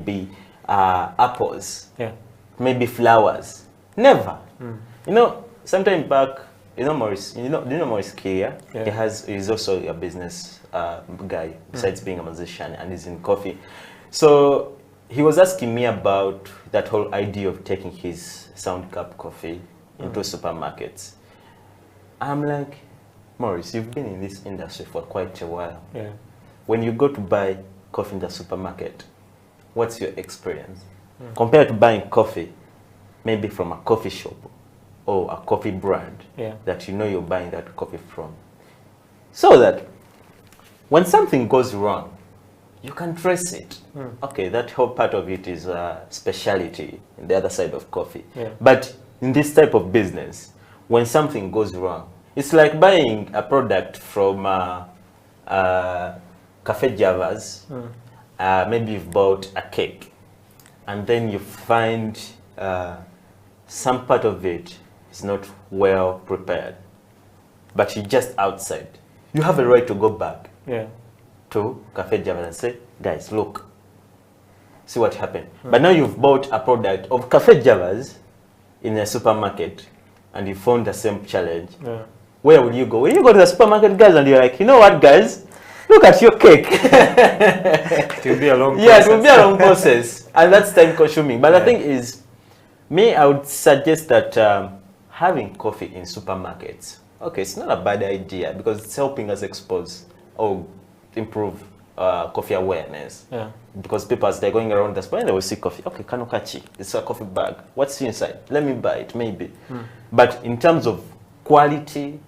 be apples, Yeah. maybe flowers. Never. You know, sometime back, you know Maurice, do you know Maurice Kia? Yeah. He's also a business guy, besides being a musician, and he's in coffee. So he was asking me about that whole idea of taking his Sound Cup coffee into supermarkets. I'm like, Maurice, you've been in this industry for quite a while. Yeah. When you go to buy coffee in the supermarket, what's your experience? Compared to buying coffee, maybe from a coffee shop or a coffee brand that you know you're buying that coffee from. So that when something goes wrong, you can trace it. Okay, that whole part of it is a specialty in the other side of coffee. Yeah. But in this type of business, when something goes wrong, it's like buying a product from Cafe Java's. Maybe you've bought a cake, and then you find some part of it is not well prepared, but you're just outside. You have a right to go back to Cafe Java's and say, guys, look, see what happened. But now you've bought a product of Cafe Java's in a supermarket, and you found the same challenge. Where will you go? When you go to the supermarket, guys, and you're like, you know what, guys? Look at your cake. It will be a long process. Yeah, it will be a long process. And that's time consuming. But the thing is, I would suggest that having coffee in supermarkets, okay, it's not a bad idea because it's helping us expose or improve coffee awareness. Because people, as they're going around the store, they will see coffee. Okay, kanokachi, it's a coffee bag. What's inside? Let me buy it, maybe. But in terms of quality,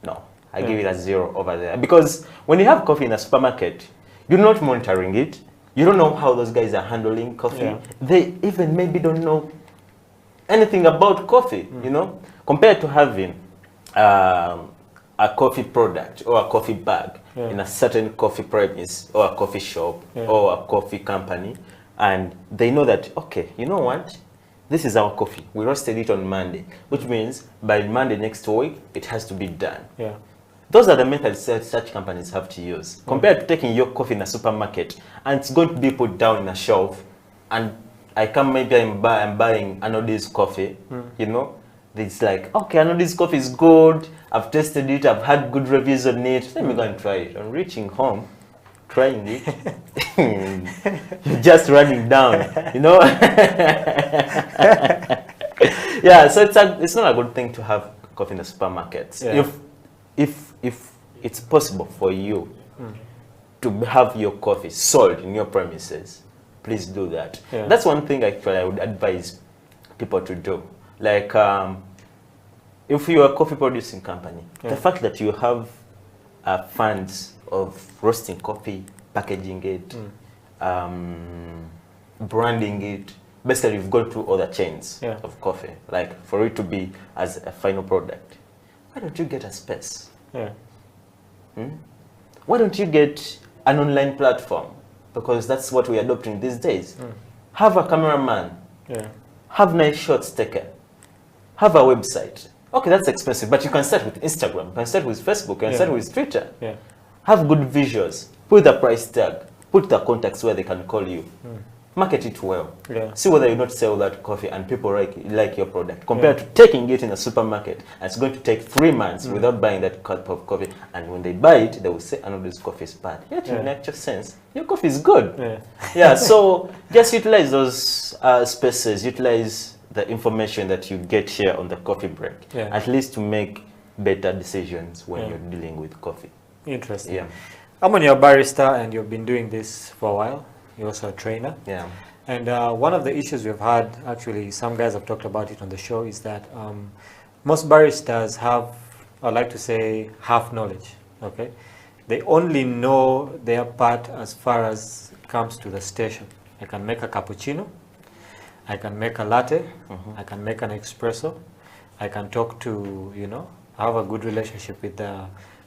no. I give it a 0 over there. Because when you have coffee in a supermarket, you're not monitoring it. You don't know how those guys are handling coffee. They even maybe don't know anything about coffee, you know, compared to having a coffee product or a coffee bag in a certain coffee premise or a coffee shop or a coffee company. And they know that, okay, you know what? This is our coffee. We roasted it on Monday, which means by Monday next week, it has to be done. Those are the methods that such companies have to use. Compared to taking your coffee in a supermarket, and it's going to be put down in a shelf, and I come, maybe I'm buying Anodi's coffee, you know, it's like, okay, Anodi's coffee is good, I've tested it, I've had good reviews on it, let me go and try it. On reaching home, trying it, you're just running down, you know. Yeah, so it's not a good thing to have coffee in the supermarkets. If it's possible for you to have your coffee sold in your premises, please do that. That's one thing actually I would advise people to do. Like, if you're a coffee producing company, the fact that you have funds of roasting coffee, packaging it, branding it, basically you've gone through all the chains of coffee, like for it to be as a final product. Why don't you get a space? Why don't you get an online platform? Because that's what we're adopting these days. Have a cameraman. Have nice shots taken. Have a website. Okay, that's expensive, but you can start with Instagram, you can start with Facebook, you can start with Twitter. Have good visuals. Put the price tag. Put the contacts where they can call you. Market it well. See whether you not sell that coffee and people like your product. Compared to taking it in a supermarket, and it's going to take 3 months without buying that cup of coffee. And when they buy it, they will say, I know this coffee is bad. Yet in actual sense, your coffee is good. So just utilize those spaces, utilize the information that you get here on the coffee break, at least to make better decisions when you're dealing with coffee. Interesting. I'm you're a barista and you've been doing this for a while. You're also a trainer. And one of the issues we've had, actually, some guys have talked about it on the show, is that most baristas have, I like to say, half knowledge. Okay, they only know their part as far as it comes to the station. I can make a cappuccino, I can make a latte, I can make an espresso, I can talk to, you know, I have a good relationship with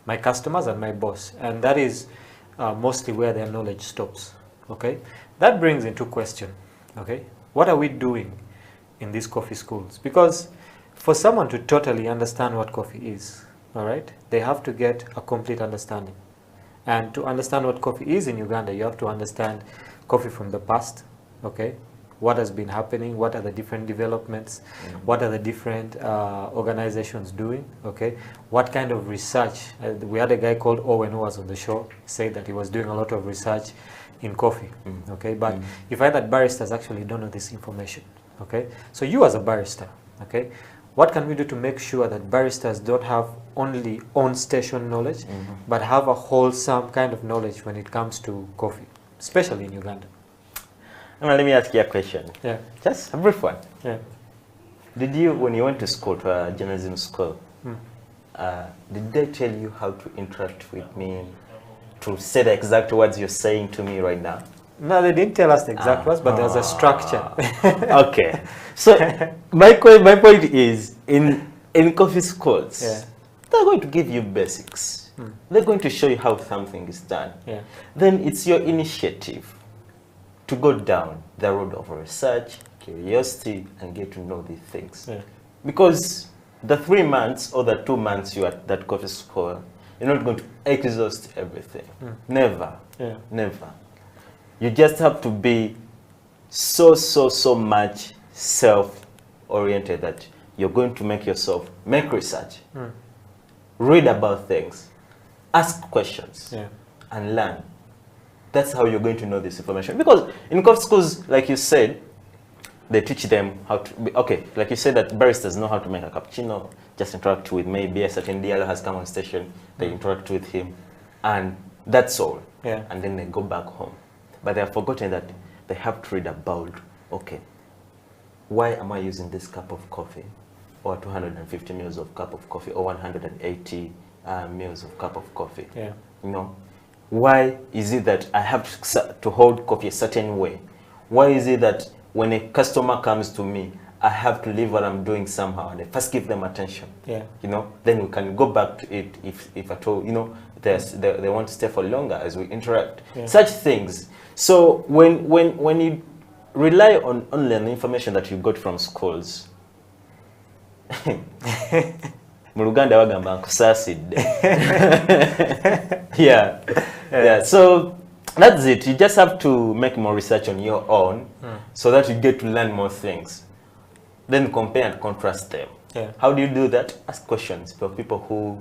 my customers and my boss, and that is mostly where their knowledge stops. Okay, that brings into question, okay, what are we doing in these coffee schools? Because for someone to totally understand what coffee is, all right, they have to get a complete understanding. And to understand what coffee is in Uganda, you have to understand coffee from the past, okay? What has been happening, what are the different developments, what are the different organizations doing, okay? What kind of research, we had a guy called Owen who was on the show, said that he was doing a lot of research in coffee, okay? But you find that baristas actually don't know this information, okay? So you as a barista, okay, what can we do to make sure that baristas don't have only on-station knowledge, but have a wholesome kind of knowledge when it comes to coffee, especially in Uganda? Now, let me ask you a question. Yeah. Just a brief one. Yeah. Did you, when you went to school, to a journalism school, did they tell you how to interact with me, to say the exact words you're saying to me right now? No, they didn't tell us the exact words, but there's a structure. Okay. So my point is, in coffee schools, they're going to give you basics. They're going to show you how something is done. Yeah. Then it's your initiative to go down the road of research, curiosity, and get to know these things. Yeah. Because the 3 months or the 2 months you're at that coffee school, you're not going to exhaust everything. Never. Yeah. Never. You just have to be so much self-oriented that you're going to make yourself make research, read about things, ask questions, and learn. That's how you're going to know this information. Because in coffee schools, like you said, they teach them how to be, okay, like you said that baristas know how to make a cappuccino, just interact with maybe a certain dialogue has come on station, they interact with him, and that's all. Yeah. And then they go back home. But they have forgotten that they have to read about, okay, why am I using this cup of coffee, or 250 mils of cup of coffee, or 180 mils of cup of coffee? Yeah. You know, why is it that I have to hold coffee a certain way? Why is it that when a customer comes to me, I have to leave what I'm doing somehow and I first give them attention? Yeah. You know, then we can go back to it if at all, you know, they want to stay for longer as we interact. Yeah. Such things. So when you rely on only on the information that you got from schools, mu Uganda bagamba nkusasidde. Yeah. So that's it. You just have to make more research on your own so that you get to learn more things. Then compare and contrast them. Yeah. How do you do that? Ask questions for people who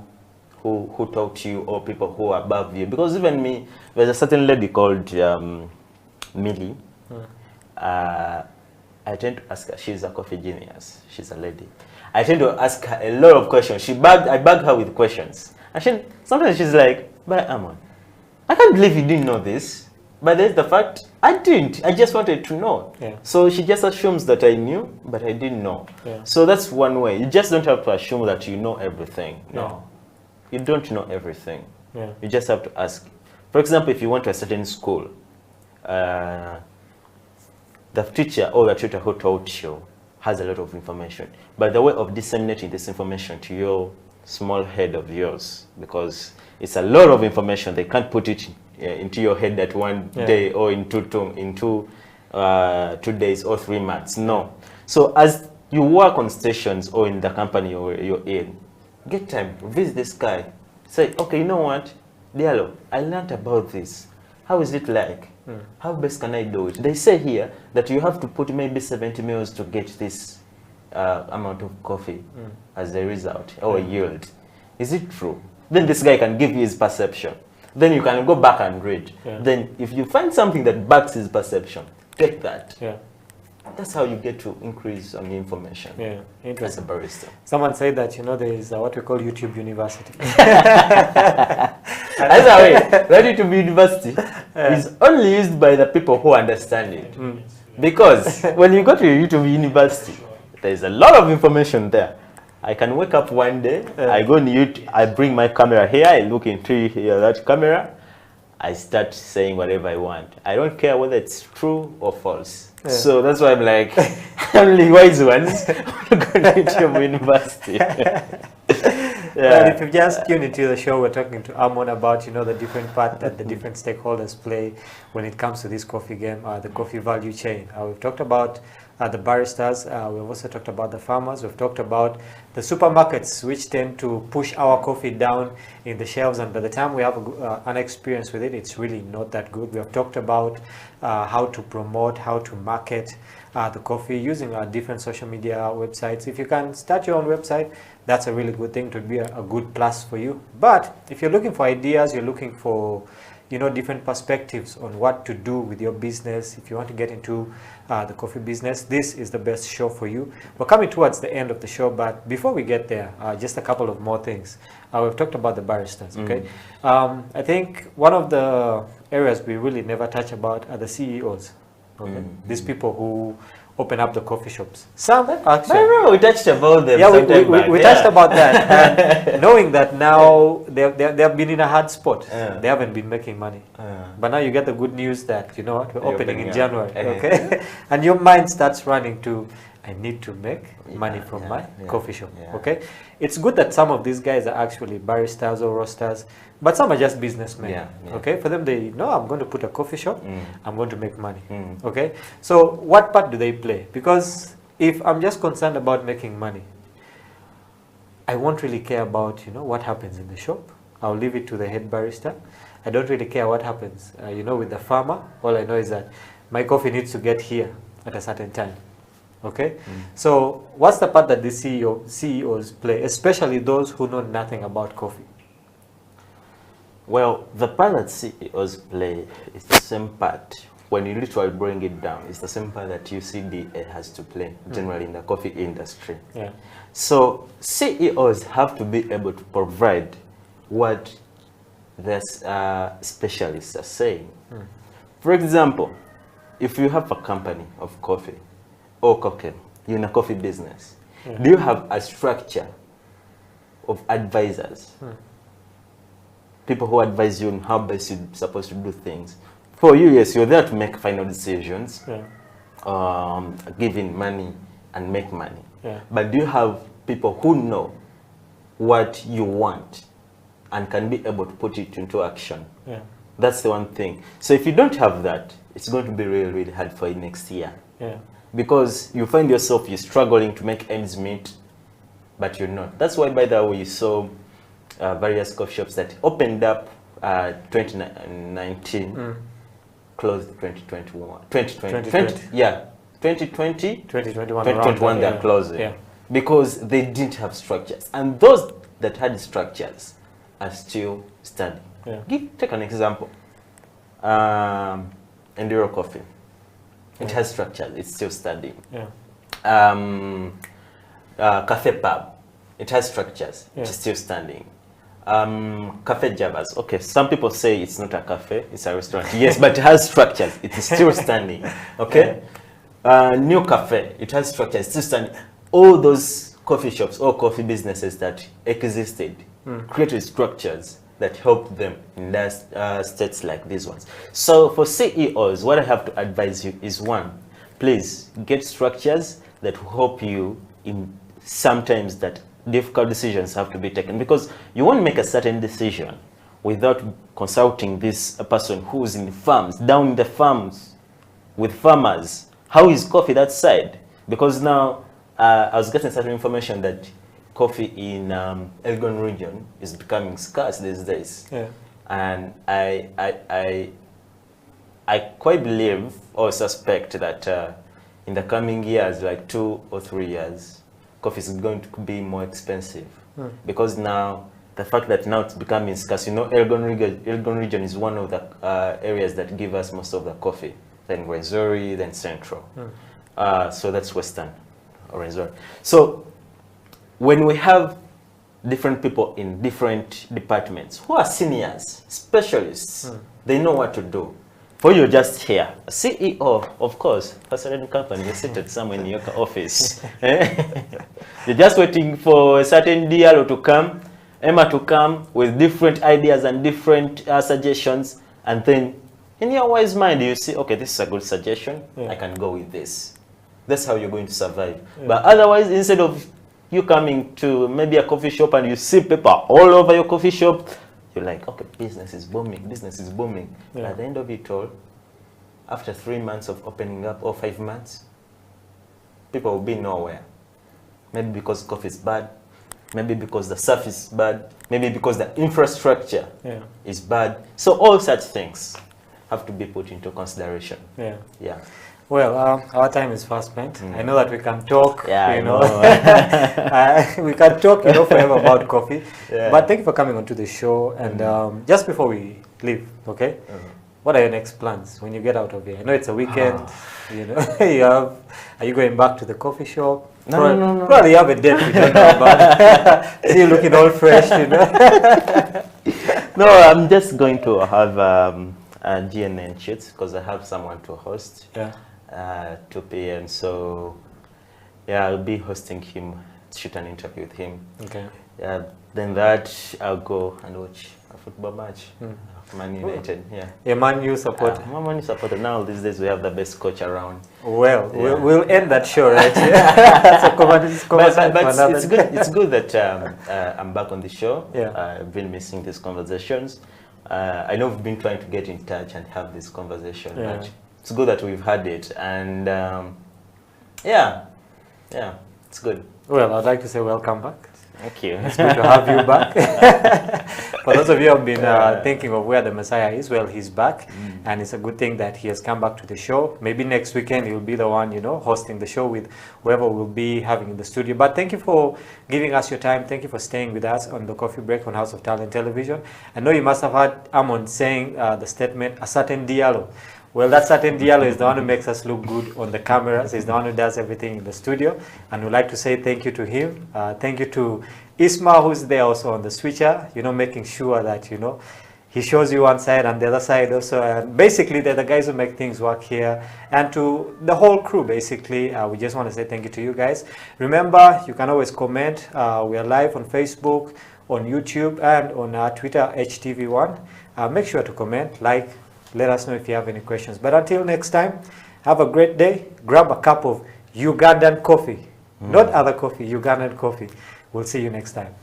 taught you or people who are above you. Because even me, there's a certain lady called Millie. I tend to ask her, she's a coffee genius. She's a lady. I tend to ask her a lot of questions. I bug her with questions. And sometimes she's like, but Amon, I can't believe you didn't know this. But there's the fact, I didn't. I just wanted to know. Yeah. So she just assumes that I knew, but I didn't know. Yeah. So that's one way. You just don't have to assume that you know everything. No. Yeah. You don't know everything. Yeah. You just have to ask. For example, if you went to a certain school, the teacher or the tutor who taught you has a lot of information. But the way of disseminating this information to your small head of yours, because it's a lot of information, they can't put it into your head at one day or in 2 days or 3 months. No. So as you work on stations or in the company you're in, get time, visit this guy. Say, okay, you know what, Diallo, I learned about this. How is it like? How best can I do it? They say here that you have to put maybe 70 mils to get this amount of coffee as a result or yield. Is it true? Then this guy can give you his perception. Then you can go back and read. Yeah. Then if you find something that backs his perception, take that. Yeah. That's how you get to increase on the information. Yeah, interesting. As a barista. Someone said that, you know, there is what we call YouTube University. As a way, that YouTube University is only used by the people who understand it. Because when you go to your YouTube University, there is a lot of information there. I can wake up one day, I go on YouTube, I bring my camera here, I look into that camera, I start saying whatever I want. I don't care whether it's true or false. Yeah. So that's why I'm like, only wise ones who go to YouTube University. Well, if you've just tuned into the show, we're talking to Amon about, you know, the different part that the different stakeholders play when it comes to this coffee game, the coffee value chain. We've talked about the baristas. We've also talked about the farmers. We've talked about the supermarkets, which tend to push our coffee down in the shelves, and by the time we have an experience with it, it's really not that good. We have talked about how to promote, how to market the coffee using our different social media websites. If you can start your own website, that's a really good thing, to be a good plus for you. But if you're looking for ideas, you're looking for different perspectives on what to do with your business, if you want to get into the coffee business, this is the best show for you. We're coming towards the end of the show, but before we get there, just a couple of more things. We've talked about the baristas, okay? I think one of the areas we really never touch about are the CEOs. Okay? These people who open up the coffee shops. Some actually. I remember we touched about them. Yeah, we touched about that. And knowing that now they have been in a hard spot. They haven't been making money. But now you get the good news that, you know what, we're opening in January. Okay? And your mind starts running to, I need to make money from my coffee shop. Okay? It's good that some of these guys are actually baristas or roasters, but some are just businessmen. Okay? For them, they know, I'm going to put a coffee shop, I'm going to make money. Okay? So what part do they play? Because if I'm just concerned about making money, I won't really care about, what happens in the shop. I'll leave it to the head barista. I don't really care what happens, with the farmer. All I know is that my coffee needs to get here at a certain time. Okay, so what's the part that the CEOs play, especially those who know nothing about coffee? Well, the part that CEOs play is the same part. When you literally bring it down, it's the same part that UCDA has to play, generally in the coffee industry. So CEOs have to be able to provide what the specialists are saying. For example, if you have a company of coffee, or coffee, you're in a coffee business, do you have a structure of advisors? People who advise you on how best you're supposed to do things. For you, yes, you're there to make final decisions, giving money and make money. But do you have people who know what you want and can be able to put it into action? That's the one thing. So if you don't have that, it's going to be really, really hard for you next year. Because you find yourself, you're struggling to make ends meet, but you're not. That's why, by the way, you saw various coffee shops that opened up 2019, closed 2021. 2021 they're closing. Because they didn't have structures. And those that had structures are still standing. Take an example. Enduro Coffee. It has structures, it's still standing. Cafe Pub, it has structures, it's still standing. Cafe Javas, okay, some people say it's not a cafe, it's a restaurant. Yes, but it has structures, it is still standing. Okay? New Cafe, it has structures, it's still standing. All those coffee shops, all coffee businesses that existed, created structures that help them in states like these ones. So for CEOs, what I have to advise you is, one, please get structures that will help you in sometimes that difficult decisions have to be taken, because you won't make a certain decision without consulting this person who's in the farms, down in the farms with farmers. How is coffee that side? Because now I was getting certain information that coffee in Elgon region is becoming scarce these days. And I quite believe or suspect that in the coming years, like 2 or 3 years, coffee is going to be more expensive. Because now, the fact that now it's becoming scarce, Elgon region is one of the areas that give us most of the coffee, then Rwenzori, then Central. So that's Western or Rwenzori. So when we have different people in different departments who are seniors, specialists, they know what to do. For you just here, a CEO, of course, for a certain company, you're seated somewhere in your office. You're just waiting for a certain DLO to come, Emma to come with different ideas and different suggestions, and then in your wise mind, you see, okay, this is a good suggestion, I can go with this. That's how you're going to survive. But otherwise, instead of you coming to maybe a coffee shop and you see paper all over your coffee shop, you're like, okay, business is booming, business is booming. At the end of it all, after 3 months of opening up, or 5 months, people will be nowhere. Maybe because coffee is bad, maybe because the surface is bad, maybe because the infrastructure is bad. So all such things have to be put into consideration. Yeah. Well, our time is fast spent. I know that we can talk, we can talk, forever about coffee. But thank you for coming onto the show. And just before we leave, okay, what are your next plans when you get out of here? I know it's a weekend. Are you going back to the coffee shop? No. Probably you have a date we don't know about. See you looking all fresh, No, I'm just going to have a GNN shoot because I have someone to host. 2 p.m. So I'll be hosting him, shoot an interview with him. Okay. Then that I'll go and watch a football match. Man United. A Man U supporter. I'm a Man U supporter. Now these days we have the best coach around. Well, we'll end that show right here. But it's good that I'm back on the show. I've been missing these conversations. I know we've been trying to get in touch and have this conversation, but it's good that we've had it. And it's good. Well, I'd like to say welcome back. Thank you. It's good to have you back. For those of you who have been thinking of where the Messiah is, well, he's back. And it's a good thing that he has come back to the show. Maybe next weekend he'll be the one, hosting the show with whoever we'll be having in the studio. But thank you for giving us your time. Thank you for staying with us on the Coffee Break on House of Talent Television. I know you must have heard Amon saying the statement, a certain Diallo. Well, that certain Diallo is the one who makes us look good on the cameras. He's the one who does everything in the studio. And we'd like to say thank you to him. Thank you to Isma, who's there also on the switcher, making sure that, he shows you one side and the other side also. And basically, they're the guys who make things work here. And to the whole crew, basically, we just want to say thank you to you guys. Remember, you can always comment. We are live on Facebook, on YouTube, and on Twitter, HTV1. Make sure to comment, like, let us know if you have any questions. But until next time, have a great day. Grab a cup of Ugandan coffee. Not other coffee, Ugandan coffee. We'll see you next time.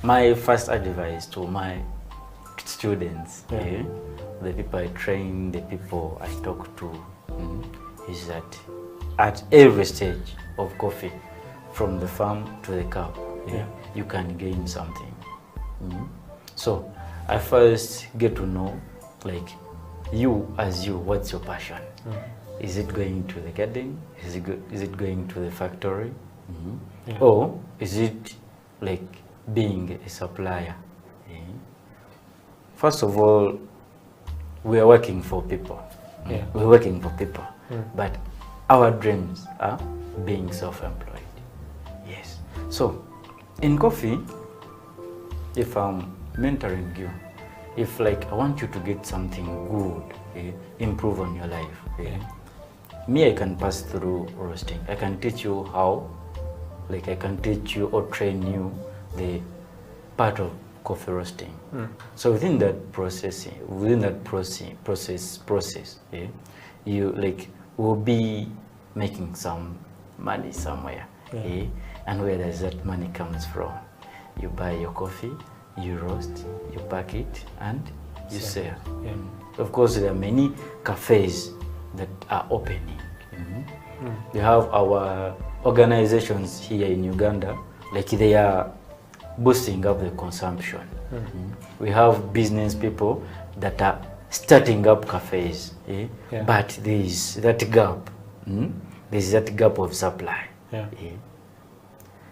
My first advice to my students, the people I train, the people I talk to, is that at every stage of coffee, from the farm to the cup, you can gain something. So I first get to know, like, you as you, what's your passion? Is it going to the garden? Is it going to the factory? Or is it like being a supplier? First of all, we are working for people. We're working for people. But our dreams are being self-employed. Yes. So in coffee, if I'm mentoring you, if like I want you to get something good, improve on your life, me, I can pass through roasting. I can teach you how, like I can teach you or train you the part of coffee roasting. So within that process, you like will be making some money somewhere. And where does that money comes from? You buy your coffee, you roast, you pack it, and you sell. Of course, there are many cafes that are opening. We have our organizations here in Uganda, like they are boosting up the consumption. We have business people that are starting up cafes, but there is that gap. There's that gap of supply.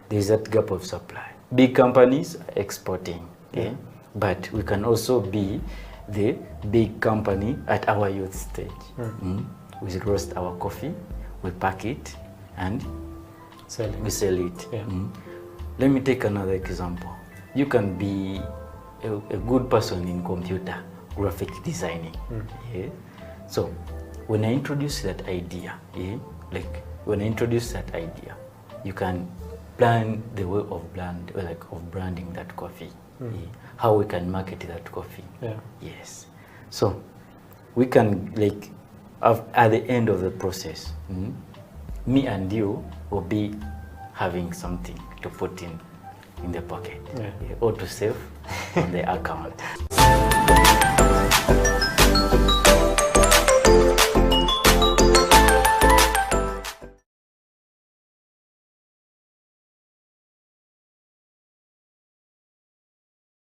There's that gap of supply. Big companies are exporting, but we can also be the big company at our youth stage. We roast our coffee, we pack it, and we sell it. Let me take another example. You can be a good person in computer graphic designing. So when I introduce that idea, you can plan the way of branding that coffee, how we can market that coffee. Yes. So we can, like, at the end of the process, me and you will be having something to put in the pocket, or to save on the account.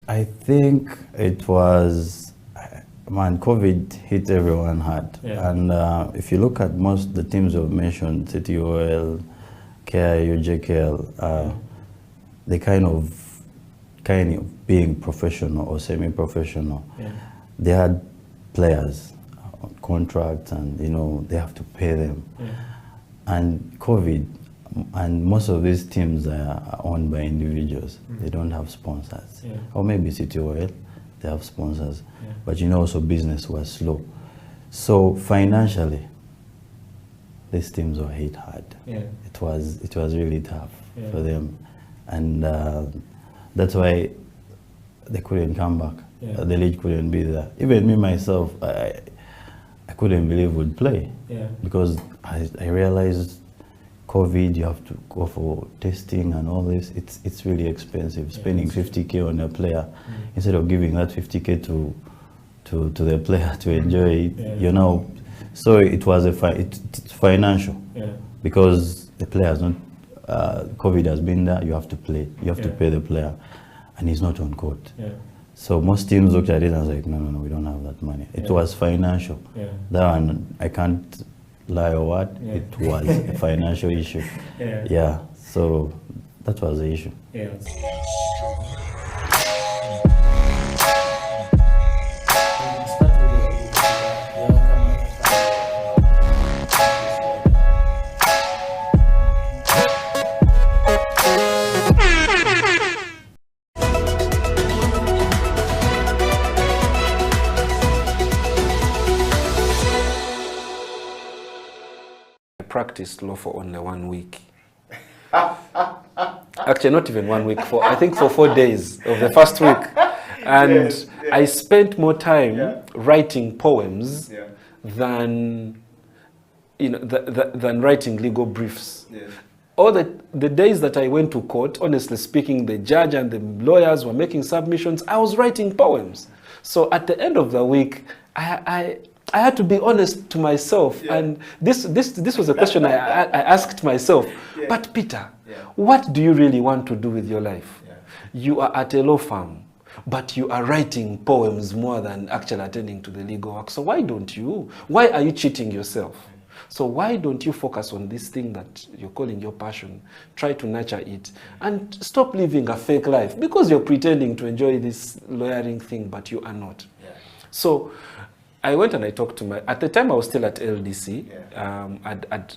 I think it was, man, COVID hit everyone hard. And if you look at most of the teams you've mentioned, CTOL, KIU, JKL, they kind of being professional or semi-professional. They had players on contracts, and they have to pay them. And COVID, and most of these teams are owned by individuals. They don't have sponsors. Or maybe CTOL, they have sponsors. But also business was slow. So financially, these teams were hit hard. It was really tough for them. And that's why they couldn't come back. The league couldn't be there. Even me myself, I couldn't believe we'd play. Because I realized COVID, you have to go for testing and all this. It's really expensive. Spending 50K on a player instead of giving that 50K to the player to enjoy it. So it was it's financial, because the player's not. COVID has been there. You have to play. You have to pay the player, and he's not on court. So most teams looked at it and was like, no, we don't have that money. It was financial. That one, I can't lie or what, it was a financial issue. So that was the issue. Practiced law for only 1 week. Actually, not even 1 week. I think for 4 days of the first week, and I spent more time writing poems than than writing legal briefs. all the days that I went to court, honestly speaking, the judge and the lawyers were making submissions. I was writing poems. So at the end of the week, I had to be honest to myself. Yeah. And this was a question I asked myself. Yeah. But Peter, what do you really want to do with your life? Yeah. You are at a law firm, but you are writing poems more than actually attending to the legal work. So why don't you? Why are you cheating yourself? So why don't you focus on this thing that you're calling your passion? Try to nurture it and stop living a fake life because you're pretending to enjoy this lawyering thing, but you are not. Yeah. So I went and I talked to at the time I was still at LDC. Yeah.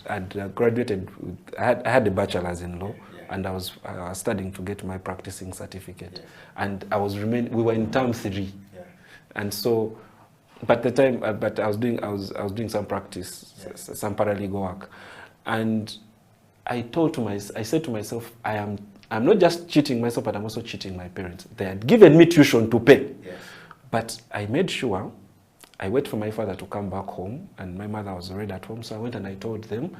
I'd graduated, I had a bachelor's in law. Yeah. And I was studying to get my practicing certificate. Yeah. And we were in term 3. Yeah. And so, but the time, but I was doing some practice, some paralegal work, and I said to myself, I'm not just cheating myself, but I'm also cheating my parents. They had given me tuition to pay, but I made sure I wait for my father to come back home, and my mother was already at home. So I went and I told them,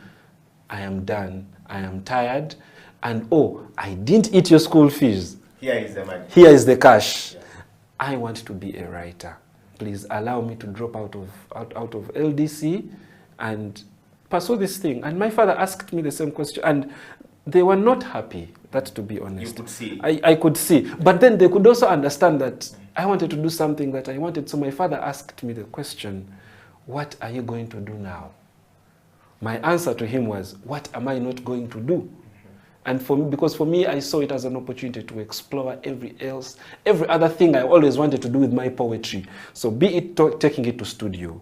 I am done, I am tired, and I didn't eat your school fees. Here is the money. Here is the cash. Yeah. I want to be a writer. Please allow me to drop out of LDC and pursue this thing. And my father asked me the same question, and they were not happy, that to be honest. You could see. I could see. But then they could also understand that I wanted to do something that I wanted. So my father asked me the question, what are you going to do now? My answer to him was, what am I not going to do? And for me, because for me, I saw it as an opportunity to explore every other thing I always wanted to do with my poetry. So be it taking it to studio,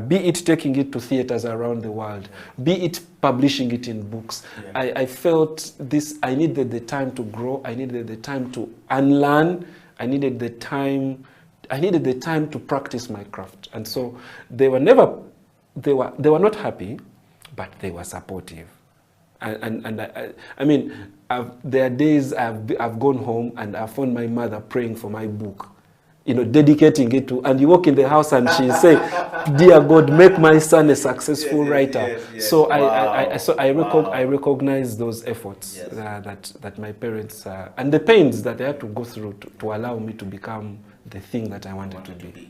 be it taking it to theaters around the world, be it publishing it in books. Yeah. I felt this, I needed the time to grow, I needed the time to unlearn, I needed the time to practice my craft. And so they were not happy, but they were supportive. I mean, there are days I've gone home and I've found my mother praying for my book, dedicating it to, and you walk in the house and she say, dear God, make my son a successful writer. Yes. So I recognize those efforts that my parents, and the pains that they had to go through to allow me to become the thing that I wanted to be.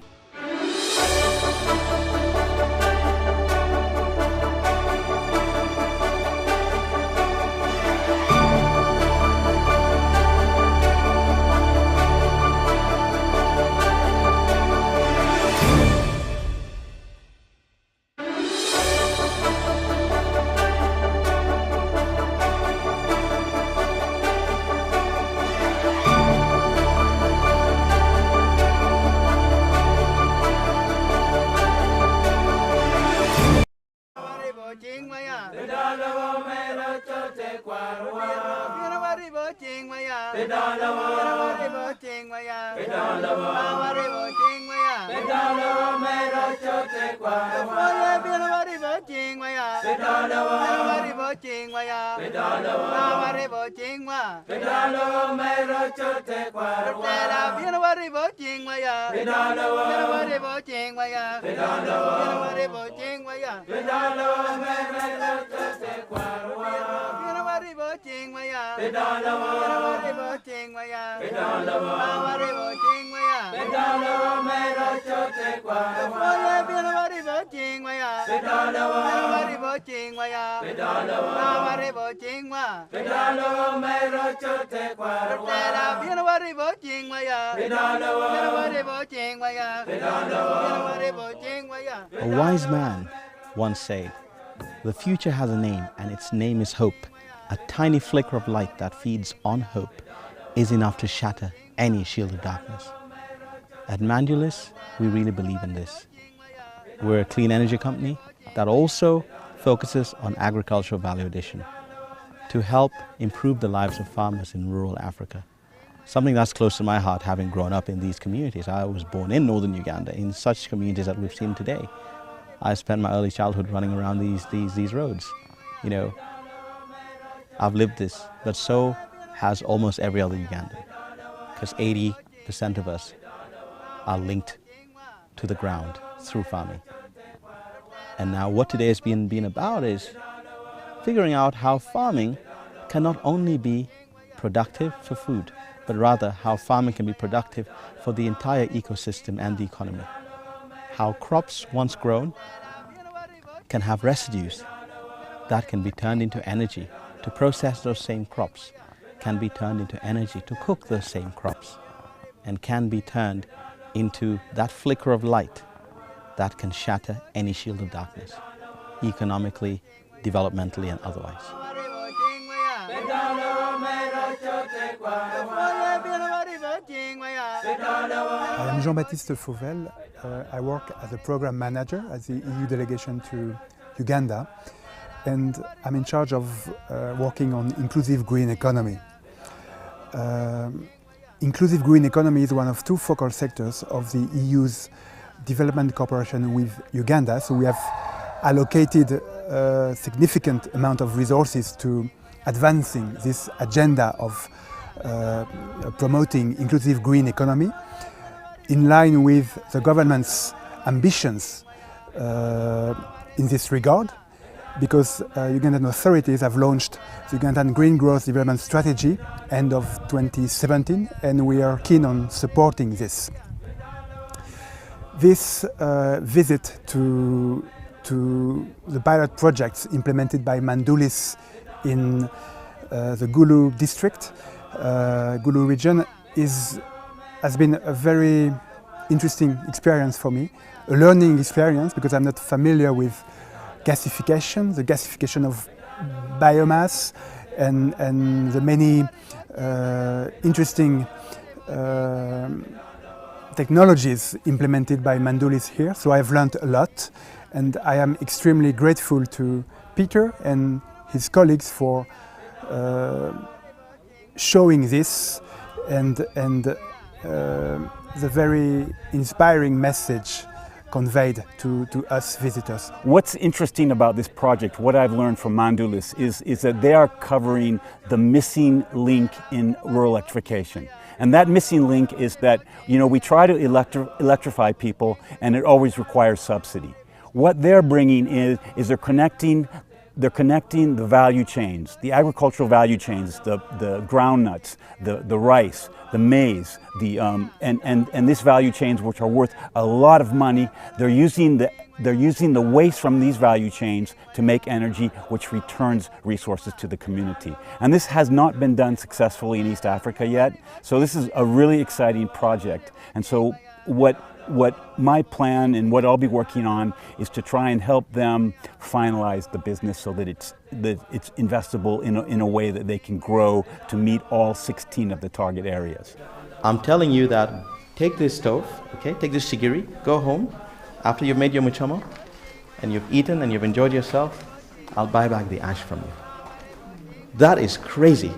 A wise man once said, "The future has a name, and its name is hope. A tiny flicker of light that feeds on hope is enough to shatter any shield of darkness." At Mandulis, we really believe in this. We're a clean energy company that also focuses on agricultural value addition to help improve the lives of farmers in rural Africa. Something that's close to my heart, having grown up in these communities. I was born in northern Uganda, in such communities that we've seen today. I spent my early childhood running around these roads. I've lived this, but so has almost every other Ugandan, because 80% of us are linked to the ground through farming. And now what today has been about is figuring out how farming cannot only be productive for food, but rather how farming can be productive for the entire ecosystem and the economy. How crops once grown can have residues that can be turned into energy to process those same crops, can be turned into energy to cook those same crops, and can be turned into that flicker of light that can shatter any shield of darkness, economically, developmentally, and otherwise. I am Jean-Baptiste Fauvel. I work as a program manager at the EU delegation to Uganda, and I'm in charge of working on inclusive green economy. Inclusive green economy is one of two focal sectors of the EU's development cooperation with Uganda, so we have allocated a significant amount of resources to advancing this agenda of promoting inclusive green economy in line with the government's ambitions in this regard, because Ugandan authorities have launched the Ugandan Green Growth Development Strategy end of 2017, and we are keen on supporting this. This visit to the pilot projects implemented by Mandulis in the Gulu district, Gulu region, has been a very interesting experience for me, a learning experience, because I'm not familiar with gasification, the gasification of biomass, and the many interesting technologies implemented by Mandulis here. So I've learned a lot, and I am extremely grateful to Peter and his colleagues for showing this and the very inspiring message conveyed to us visitors. What's interesting about this project, what I've learned from Mandulis, is that they are covering the missing link in rural electrification. And that missing link is that, we try to electrify people, and it always requires subsidy. What they're bringing is they're connecting the value chains, the agricultural value chains, the groundnuts, the rice, the maize, and this value chains, which are worth a lot of money. They're using the waste from these value chains to make energy, which returns resources to the community. And this has not been done successfully in East Africa yet. So this is a really exciting project. And so what my plan and what I'll be working on is to try and help them finalize the business so that it's investable in a way that they can grow to meet all 16 of the target areas. I'm telling you that take this stove, okay, take this sigiri, go home, after you've made your muchama and you've eaten and you've enjoyed yourself, I'll buy back the ash from you. That is crazy,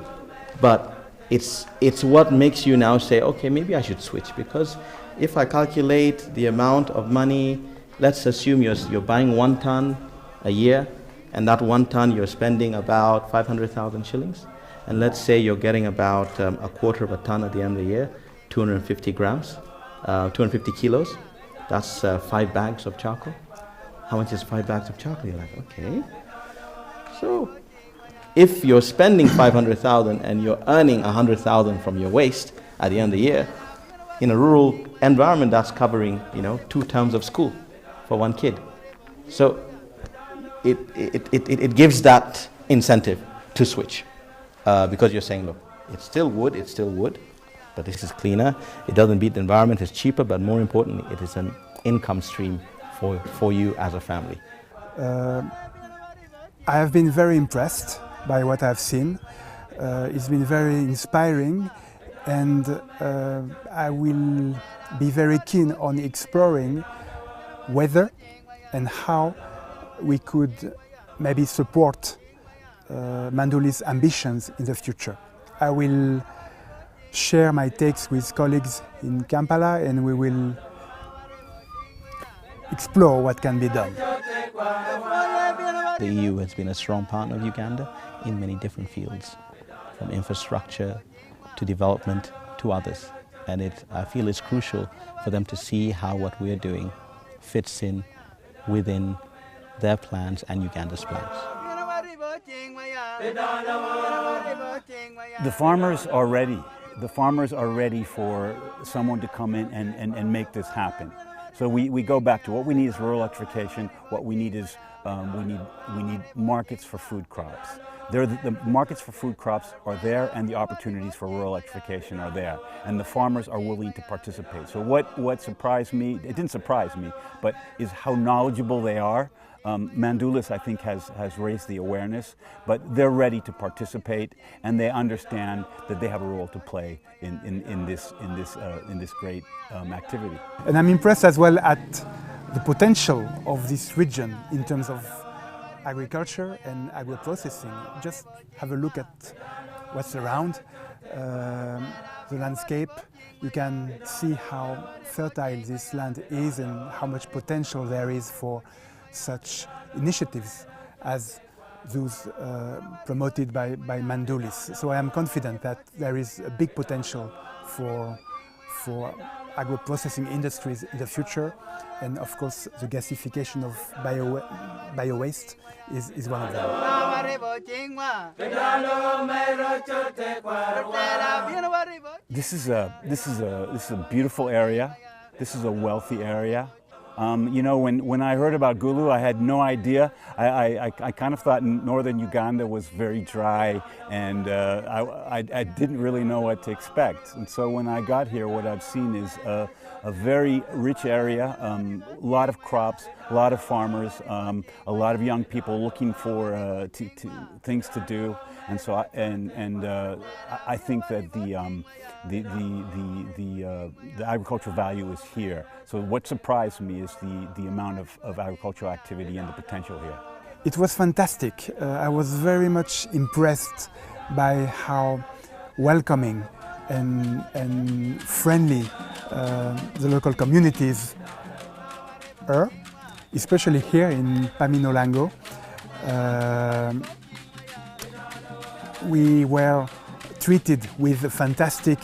but it's what makes you now say, okay, maybe I should switch, because if I calculate the amount of money, let's assume you're buying 1 ton a year, and that 1 ton you're spending about 500,000 shillings, and let's say you're getting about a quarter of a ton at the end of the year, 250 grams, 250 kilos, that's 5 bags of charcoal. How much is 5 bags of charcoal? You're like, okay. So if you're spending 500,000 and you're earning 100,000 from your waste at the end of the year, in a rural environment, that's covering 2 terms of school for 1 kid. So it gives that incentive to switch, because you're saying, look, it's still wood, but this is cleaner. It doesn't beat the environment. It's cheaper, but more importantly, it is an income stream for you as a family. I have been very impressed by what I've seen. It's been very inspiring. And I will be very keen on exploring whether and how we could maybe support Mandulis' ambitions in the future. I will share my takes with colleagues in Kampala, and we will explore what can be done. The EU has been a strong partner of Uganda in many different fields, from infrastructure to development to others. And I feel it's crucial for them to see how what we're doing fits in within their plans and Uganda's plans. The farmers are ready. The farmers are ready for someone to come in and make this happen. So we go back to what we need is rural electrification. What we need is we need markets for food crops. The markets for food crops are there, and the opportunities for rural electrification are there, and the farmers are willing to participate. So what surprised me, it didn't surprise me, but is how knowledgeable they are. Mandulis, I think, has raised the awareness, but they're ready to participate, and they understand that they have a role to play in this great activity. And I'm impressed as well at the potential of this region in terms of agriculture and agro-processing. Just have a look at what's around the landscape. You can see how fertile this land is and how much potential there is for such initiatives as those promoted by Mandulis. So I am confident that there is a big potential for agro-processing industries in the future, and of course the gasification of bio-waste is one of them. This is a beautiful area. This is a wealthy area. You know, when I heard about Gulu, I had no idea. I kind of thought northern Uganda was very dry, and I didn't really know what to expect. And so when I got here, what I've seen is a very rich area, a lot of crops, a lot of farmers, a lot of young people looking for things to do. And so I think that the agricultural value is here. So what surprised me is the amount of agricultural activity and the potential here. It was fantastic. I was very much impressed by how welcoming and friendly the local communities are, especially here in Paminolango. We were treated with a fantastic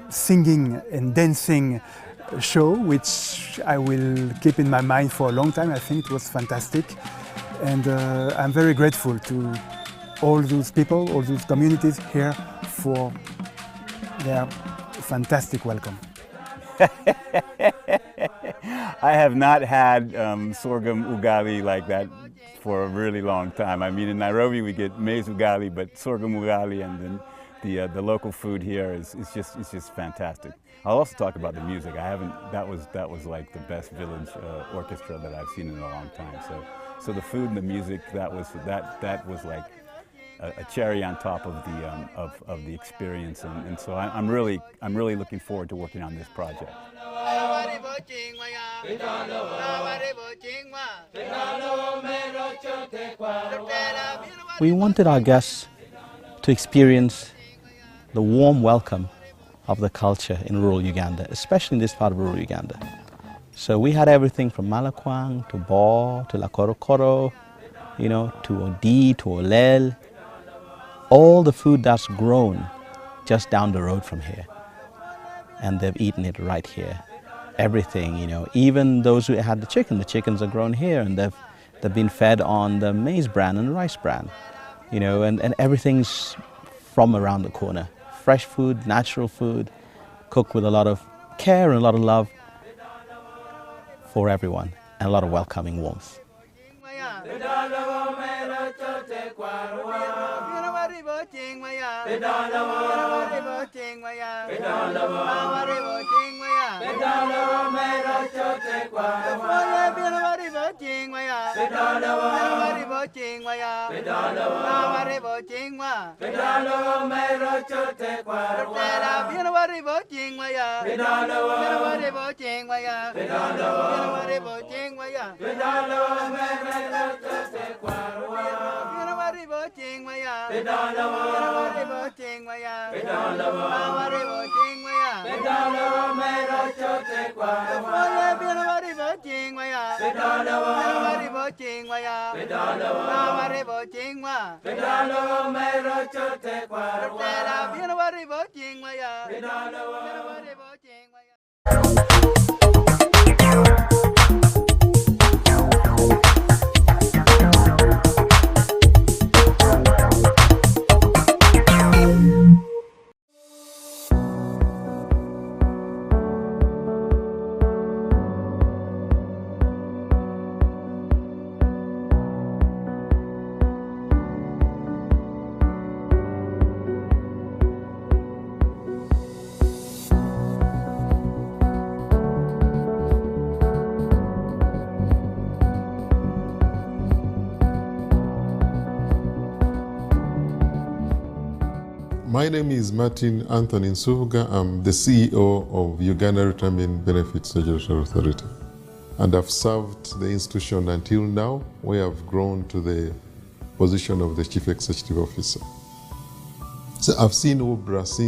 singing and dancing show, which I will keep in my mind for a long time. I think it was fantastic, and I'm very grateful to all those people, all those communities here for their fantastic welcome. I have not had sorghum ugali like that for a really long time. I mean, in Nairobi we get maize ugali, but sorghum ugali, and then the local food here is just fantastic. I'll also talk about the music. That was like the best village orchestra that I've seen in a long time. So the food and the music, that was like a cherry on top of the experience, and so I'm really looking forward to working on this project. We wanted our guests to experience the warm welcome of the culture in rural Uganda, especially in this part of rural Uganda. So we had everything from Malakwang to Bo to Lakorokoro, you know, to Odi to Olel, all the food that's grown just down the road from here, and they've eaten it right here. Everything, you know, even those who had the chickens are grown here, and they've been fed on the maize bran and the rice bran, you know, and everything's from around the corner. Fresh food, natural food, cooked with a lot of care and a lot of love for everyone, and a lot of welcoming warmth. My name is Martin Anthony Nsubuga. I'm the CEO of Uganda Retirement Benefits Regulatory Authority. And I've served the institution until now, where I've grown to the position of the Chief Executive Officer. So I've seen UBRA since